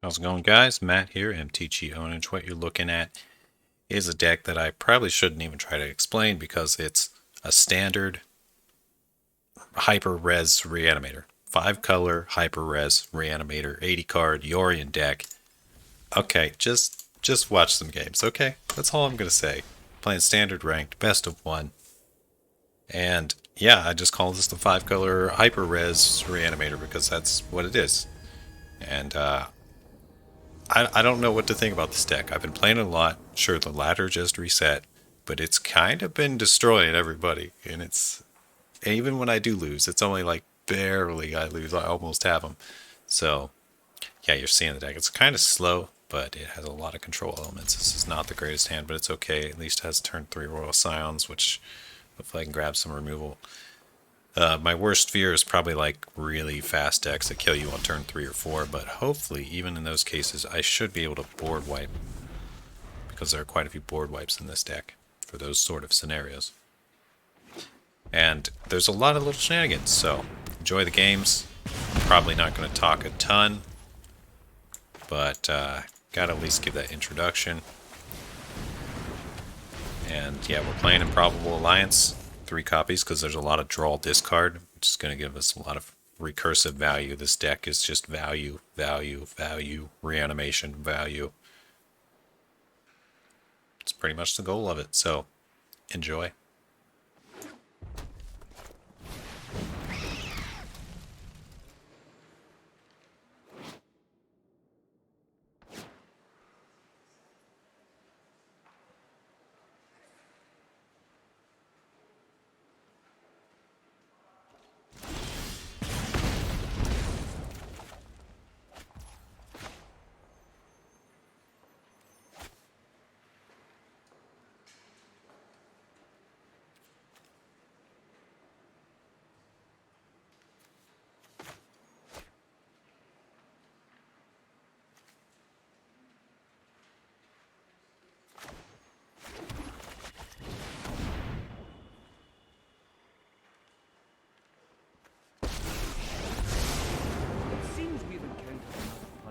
How's it going, guys? Matt here, MTG Ownage. What you're looking at is a deck that I probably shouldn't even try to explain because it's a standard hyper res reanimator. 5-color hyper res reanimator, 80 card Yorion deck. Okay, just watch some games, okay? That's all I'm gonna say. Playing standard ranked, best of one. And yeah, I just call this the 5-color hyper res reanimator because that's what it is. And I don't know what to think about this deck. I've been playing it a lot. Sure, the ladder just reset, but it's kind of been destroying everybody. And it's even when I do lose, it's only like barely I lose. I almost have them. So yeah, you're seeing the deck. It's kind of slow, but it has a lot of control elements. This is not the greatest hand, but it's okay. At least it has turn 3 Royal Scions, which hopefully I can grab some removal. My worst fear is probably like really fast decks that kill you on turn 3 or 4, but hopefully, even in those cases, I should be able to board wipe because there are quite a few board wipes in this deck for those sort of scenarios. And there's a lot of little shenanigans, so enjoy the games. Probably not going to talk a ton, but gotta at least give that introduction. And yeah, we're playing Improbable Alliance. 3 copies because there's a lot of draw discard, which is going to give us a lot of recursive value. This deck is just value, value, value, reanimation, value. It's pretty much the goal of it, so enjoy.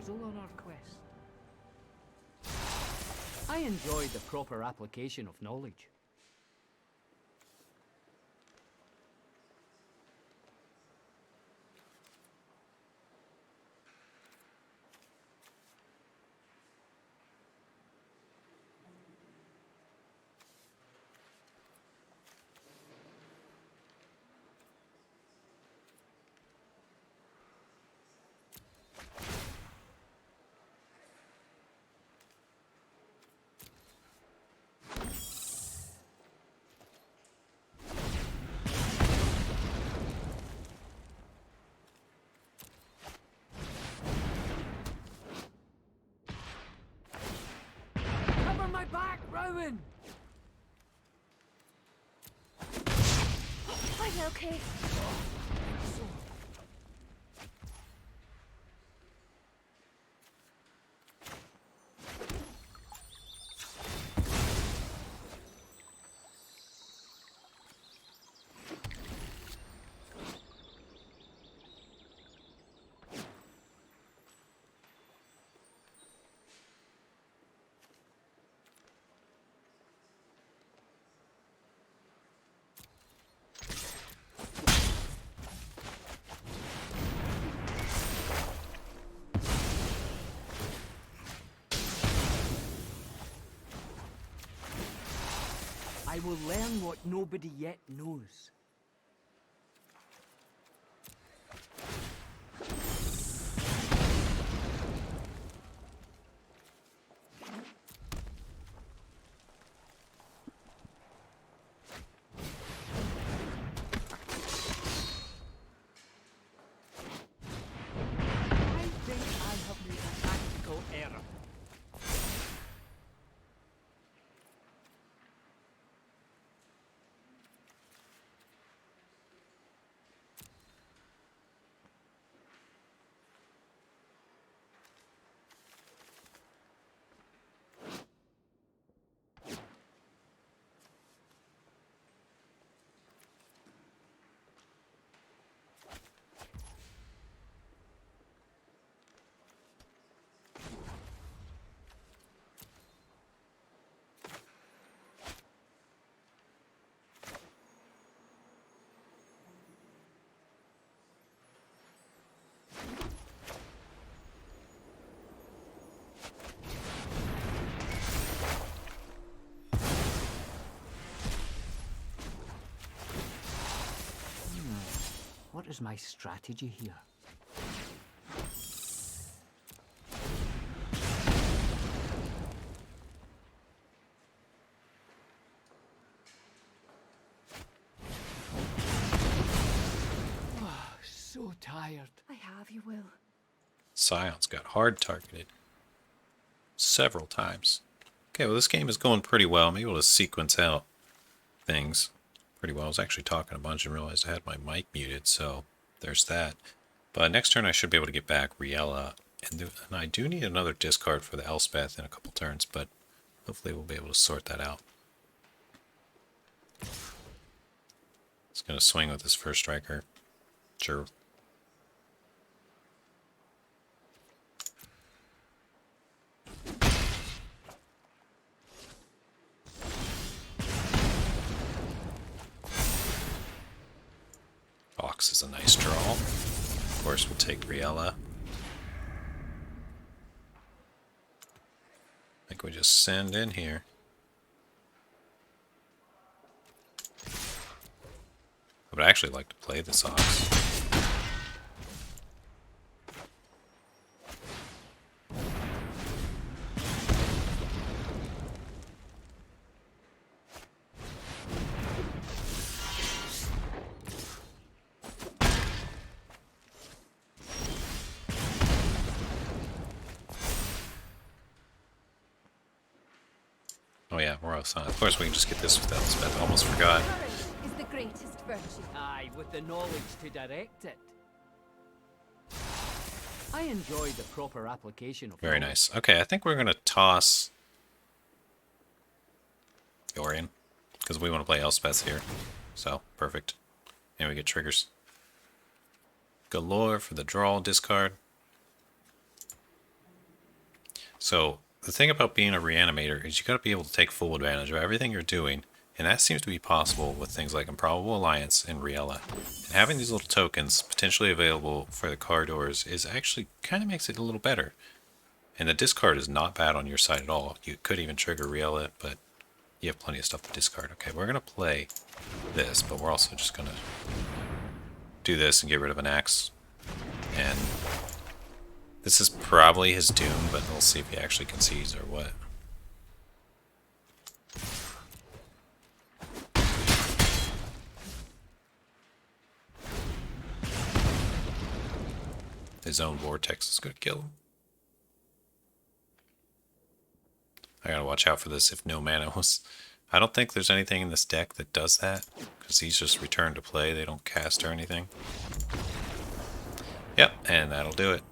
On our quest. I enjoy the proper application of knowledge. Cover my back, Rowan! I'm okay. I will learn what nobody yet knows. I think I have made a tactical error. is my strategy here? So tired. I have, you will. Scion's got hard targeted several times. Okay, well this game is going pretty well. I'm able to sequence out things pretty well. I was actually talking a bunch and realized I had my mic muted, so there's that. But next turn I should be able to get back Riella, and I do need another discard for the Elspeth in a couple turns, but hopefully we'll be able to sort that out. It's going to swing with this first striker. Sure. Box is a nice draw. Of course, we'll take Riella. I think we just send in here. I would actually like to play this Ox. Oh yeah, we're all on. Of course we can just get this with Elspeth. I almost forgot. Courage is the greatest virtue. Aye, with the knowledge to direct it. I enjoy the proper application of Very knowledge. nice. Okay, I think we're going to toss Yorion, because we want to play Elspeth here. So, perfect. And we get triggers. Galore for the draw discard. So, the thing about being a Reanimator is you got to be able to take full advantage of everything you're doing, and that seems to be possible with things like Improbable Alliance and Riella. And having these little tokens potentially available for the corridors is actually kind of makes it a little better. And the discard is not bad on your side at all. You could even trigger Riella, but you have plenty of stuff to discard. Okay, we're going to play this, but we're also just going to do this and get rid of an axe. And this is probably his doom, but we'll see if he actually concedes or what. His own vortex is going to kill him. I gotta watch out for this if no mana was... I don't think there's anything in this deck that does that, because these just return to play, they don't cast or anything. Yep, and that'll do it.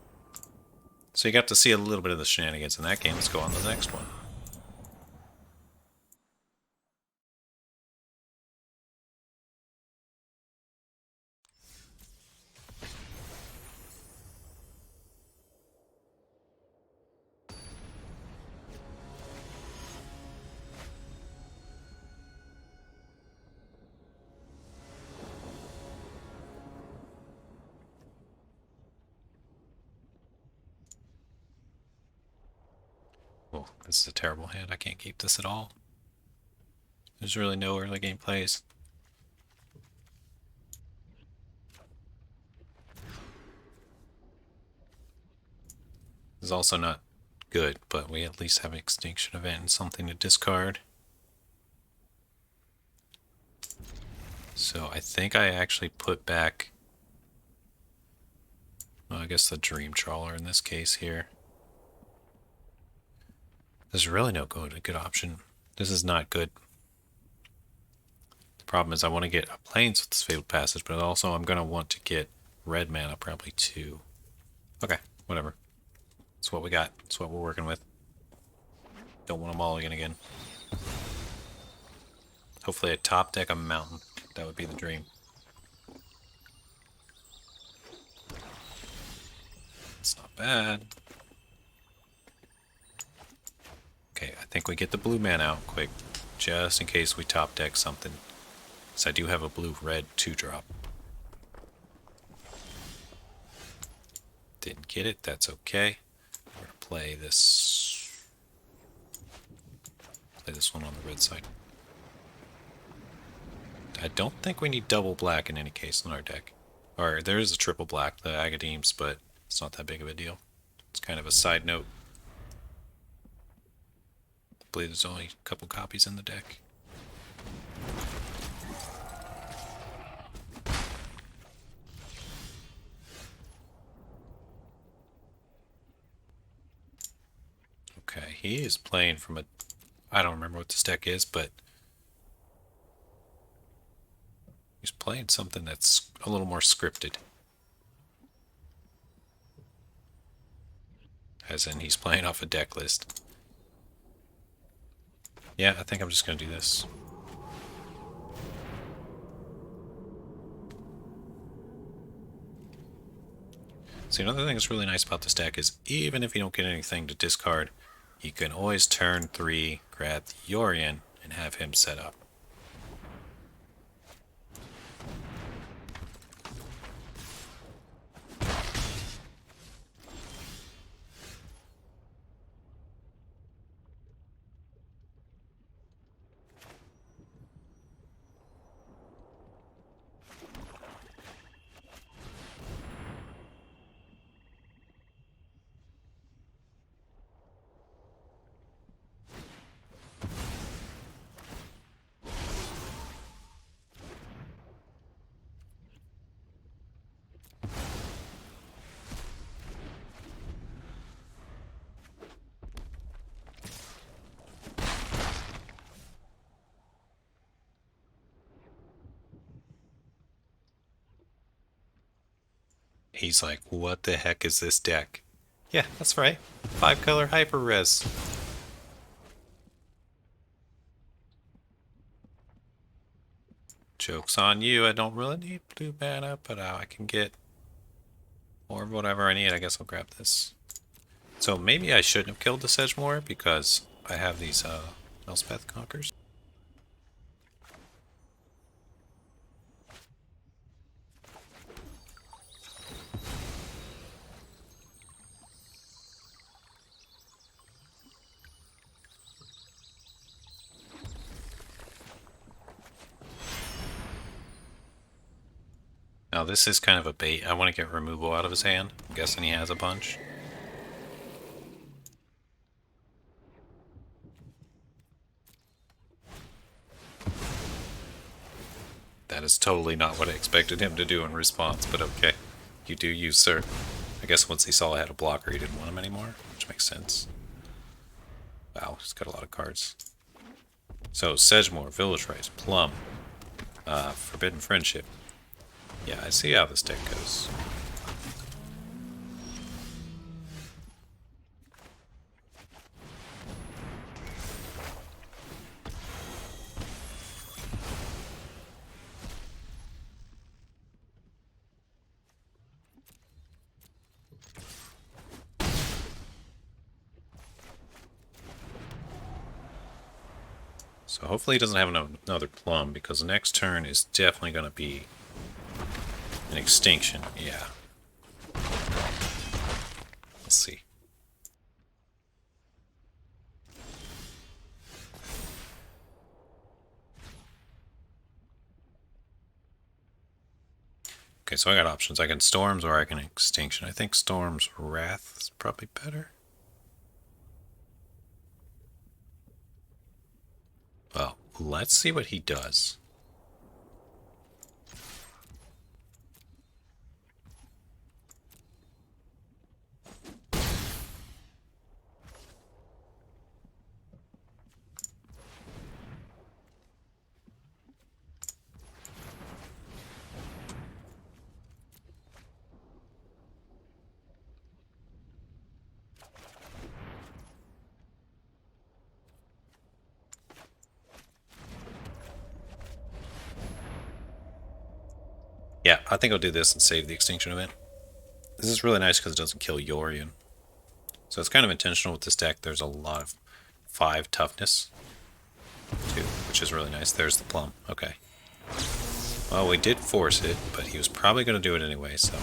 So you got to see a little bit of the shenanigans in that game. Let's go on to the next one. Oh, this is a terrible hand. I can't keep this at all. There's really no early game plays. This is also not good, but we at least have an Extinction Event and something to discard. So I think I actually put back... well, I guess the Dream Trawler in this case here. There's really no good option. This is not good. The problem is I want to get a Plains with this Fabled Passage, but also I'm going to want to get red mana probably too. Okay, whatever. That's what we got. That's what we're working with. Don't want to mulligan again. Hopefully a top deck a mountain. That would be the dream. It's not bad. Okay, I think we get the blue man out quick, just in case we top deck something. So I do have a blue-red 2-drop. Didn't get it, that's okay. We're gonna play this one on the red side. I don't think we need double black in any case in our deck. Or there is a triple black, the Agadeems, but it's not that big of a deal. It's kind of a side note. I believe there's only a couple copies in the deck. Okay, he is playing from a... I don't remember what this deck is, but he's playing something that's a little more scripted. As in, he's playing off a deck list. Yeah, I think I'm just going to do this. See, another thing that's really nice about this deck is even if you don't get anything to discard, you can always turn 3, grab the Yorion, and have him set up. He's like, what the heck is this deck? Yeah, that's right. 5-color hyper res. Joke's on you. I don't really need blue mana, but I can get more of whatever I need. I guess I'll grab this. So maybe I shouldn't have killed the Sedgemoor because I have these Elspeth Conquers. Now this is kind of a bait. I want to get removal out of his hand. I'm guessing he has a bunch. That is totally not what I expected him to do in response, but okay. You do you, sir. I guess once he saw I had a blocker, he didn't want him anymore, which makes sense. Wow, he's got a lot of cards. So, Sedgemoor, Village Rites, Plum, Forbidden Friendship. Yeah, I see how this deck goes. So hopefully he doesn't have another Plum, because the next turn is definitely going to be an Extinction. Yeah. Let's see. Okay, so I got options. I can Storms or I can Extinction. I think Storm's Wrath is probably better. Well, let's see what he does. Yeah, I think I'll do this and save the Extinction event. This is really nice because it doesn't kill Yorion. So it's kind of intentional with this deck. There's a lot of 5 toughness, too, which is really nice. There's the Plum. Okay. Well, we did force it, but he was probably going to do it anyway, so...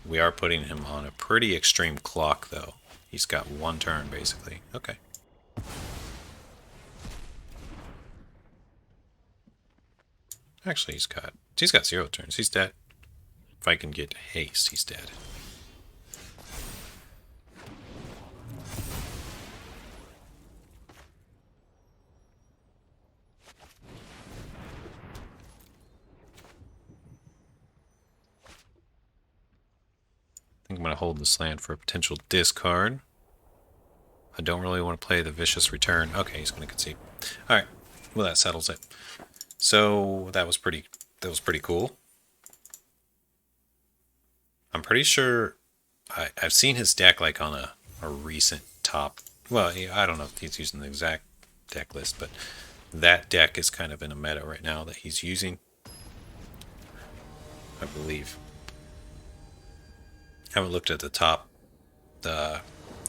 We are putting him on a pretty extreme clock, though. He's got one turn, basically. Okay. Actually, he's got 0 turns. He's dead. If I can get haste, he's dead. I think I'm going to hold this land for a potential discard. I don't really want to play the Vicious Return. Okay, he's going to concede. Alright, well that settles it. So that was pretty cool. I'm pretty sure I've seen his deck like on a recent top. Well, I don't know if he's using the exact deck list, but that deck is kind of in a meta right now that he's using, I believe. I haven't looked at the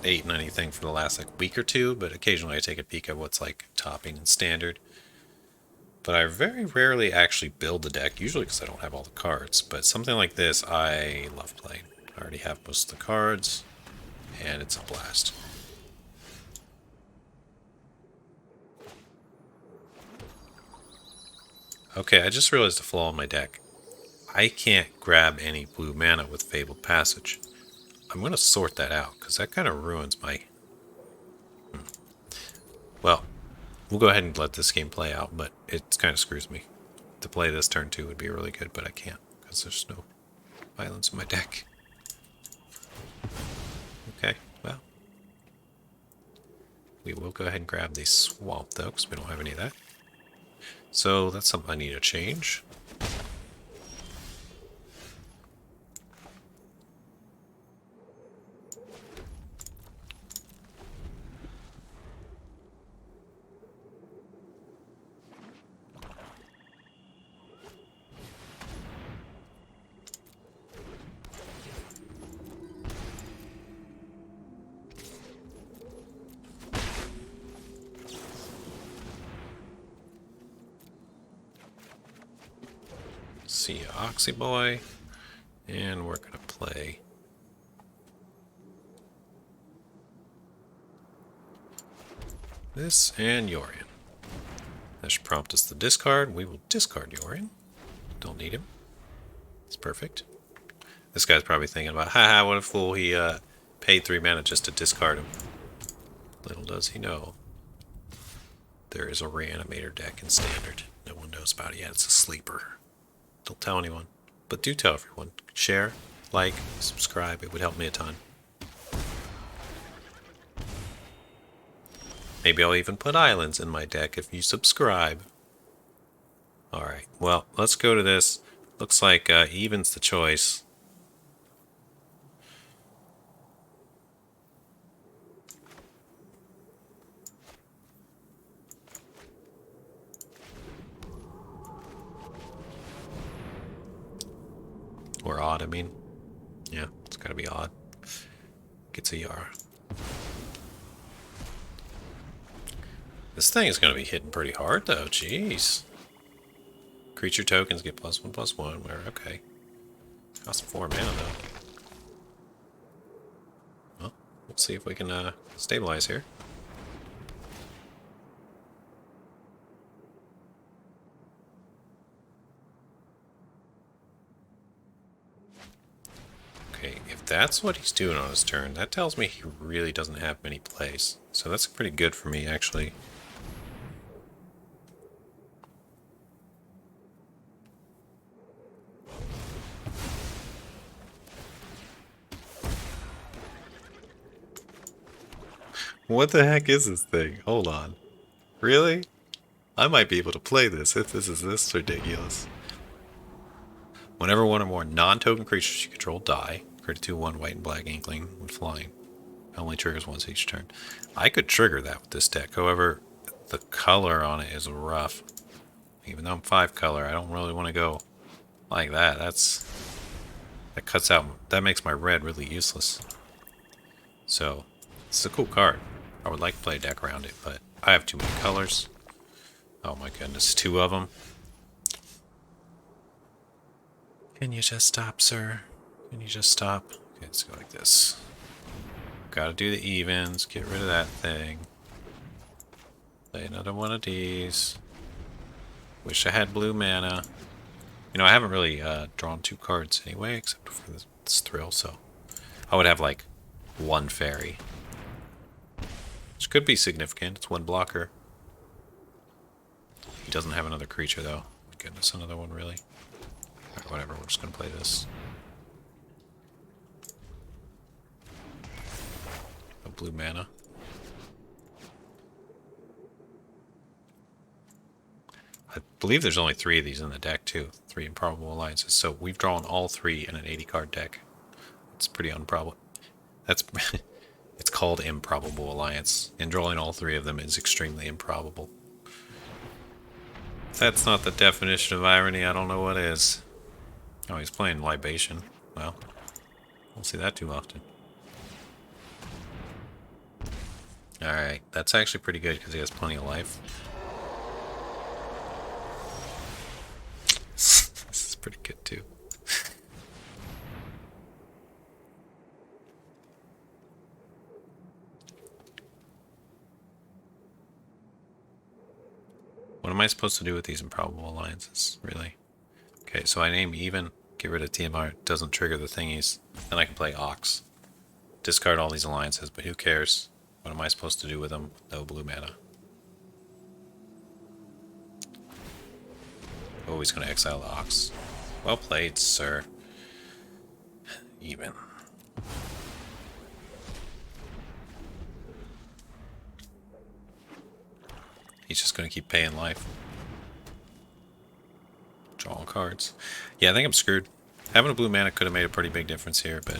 8 and anything for the last like week or two, but occasionally I take a peek at what's like topping and standard. But I very rarely actually build the deck, usually because I don't have all the cards. But something like this, I love playing. I already have most of the cards, and it's a blast. Okay, I just realized a flaw in my deck. I can't grab any blue mana with Fabled Passage. I'm going to sort that out, because that kind of ruins my... Well, we'll go ahead and let this game play out, but it kind of screws me. To play this turn 2 would be really good, but I can't, because there's no violence in my deck. Okay, well. We will go ahead and grab the Swamp, though, because we don't have any of that. So that's something I need to change. See Oxy Boy, and we're gonna play this and Yorion. That should prompt us to discard. We will discard Yorion. Don't need him. It's perfect. This guy's probably thinking about, haha, what a fool, he paid 3 mana just to discard him. Little does he know, there is a Reanimator deck in Standard. No one knows about it yet. It's a sleeper. Don't tell anyone, but do tell everyone. Share, like, subscribe. It would help me a ton. Maybe I'll even put islands in my deck if you subscribe. Alright, well, let's go to this. Looks like even's the choice. Or odd, I mean. Yeah, it's gotta be odd. Gets a Yara. This thing is gonna be hitting pretty hard, though. Jeez. Creature tokens get +1/+1. Where, okay. Cost 4 mana, though. Well, we'll see if we can stabilize here. Okay, if that's what he's doing on his turn, that tells me he really doesn't have many plays. So that's pretty good for me, actually. What the heck is this thing? Hold on. Really? I might be able to play this if this is this ridiculous. Whenever one or more non-token creatures you control die, create a 2/1 white and black inkling when flying. It only triggers once each turn. I could trigger that with this deck. However, the color on it is rough. Even though I'm 5 color, I don't really want to go like that. That cuts out, that makes my red really useless. So, it's a cool card. I would like to play a deck around it, but I have too many colors. Oh my goodness, 2 of them. Can you just stop, sir? Can you just stop? Okay, let's go like this. Gotta do the evens. Get rid of that thing. Play another one of these. Wish I had blue mana. You know, I haven't really drawn 2 cards anyway, except for this thrill, so I would have like 1 fairy. Which could be significant. It's 1 blocker. He doesn't have another creature, though. Goodness, another one, really? Alright, whatever, we're just gonna play this. No blue mana. I believe there's only 3 of these in the deck, too. 3 improbable alliances. So we've drawn all 3 in an 80-card deck. It's pretty improbable. That's it's called improbable alliance, and drawing all 3 of them is extremely improbable. If that's not the definition of irony, I don't know what is. Oh, he's playing Libation. Well, don't see that too often. Alright, that's actually pretty good because he has plenty of life. This is pretty good too. What am I supposed to do with these improbable alliances, really? Okay, so I name even, get rid of TMR, doesn't trigger the thingies. Then I can play Ox. Discard all these alliances, but who cares? What am I supposed to do with them? No blue mana. Oh, he's going to exile the Ox. Well played, sir. Even. He's just going to keep paying life. Draw cards. Yeah, I think I'm screwed. Having a blue mana could have made a pretty big difference here, but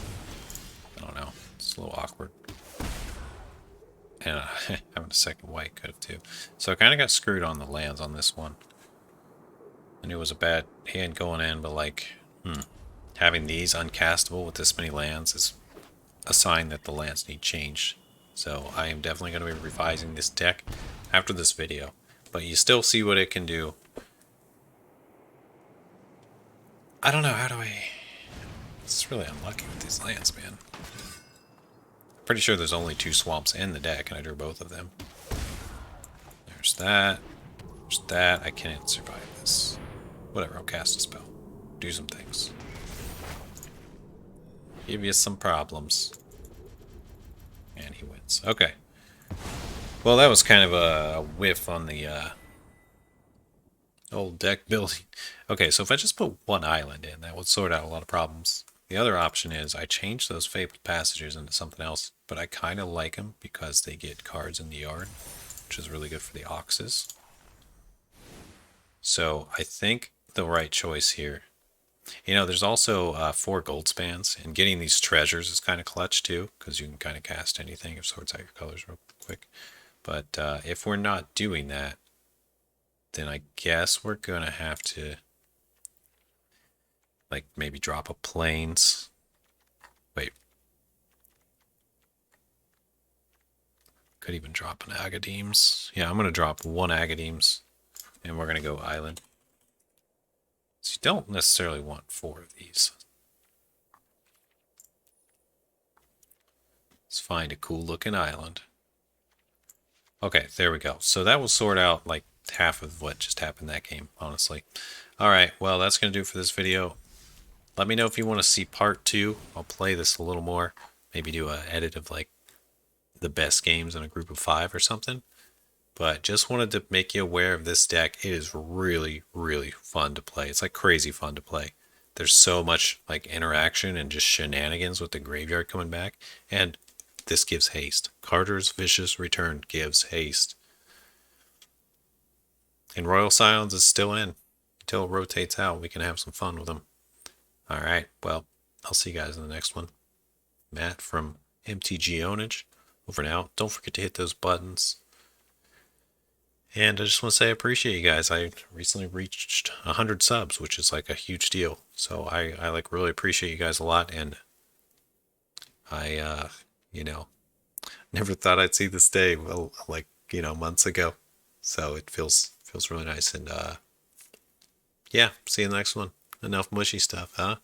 I don't know. It's a little awkward. And having a second white could have too. So I kind of got screwed on the lands on this one. I knew it was a bad hand going in, but like, having these uncastable with this many lands is a sign that the lands need change. So I am definitely going to be revising this deck after this video. But you still see what it can do. I don't know, how do I... It's really unlucky with these lands, man. Pretty sure there's only 2 swamps in the deck, and I drew both of them. There's that. There's that. I can't survive this. Whatever, I'll cast a spell. Do some things. Give you some problems. And he wins. Okay. Well, that was kind of a whiff on the old deck building. Okay, so if I just put 1 island in, that would sort out a lot of problems. The other option is I change those Fabled Passages into something else, but I kind of like them because they get cards in the yard, which is really good for the Oxes. So I think the right choice here. You know, there's also 4 gold spans, and getting these treasures is kind of clutch too, because you can kind of cast anything if sorts out your colors real quick. But if we're not doing that, then I guess we're going to have to, like, maybe drop a plains. Wait. Could even drop an Agadeem's. Yeah, I'm going to drop 1 Agadeem's, and we're going to go island. So you don't necessarily want 4 of these. Let's find a cool looking island. Okay, there we go. So that will sort out like half of what just happened that game, honestly. Alright, well that's going to do it for this video. Let me know if you want to see part 2. I'll play this a little more. Maybe do an edit of like the best games in a group of 5 or something. But just wanted to make you aware of this deck. It is really, really fun to play. It's like crazy fun to play. There's so much like interaction and just shenanigans with the graveyard coming back. And this gives haste. Carter's Vicious Return gives haste. And Royal Silence is still in. Until it rotates out, we can have some fun with them. Alright, well, I'll see you guys in the next one. Matt from MTG Ownage. Over now. Don't forget to hit those buttons. And I just want to say I appreciate you guys. I recently reached 100 subs, which is like a huge deal. So I like really appreciate you guys a lot. And I, you know, never thought I'd see this day, well, like, you know, months ago. So it feels really nice. And yeah, see you in the next one. Enough mushy stuff, huh?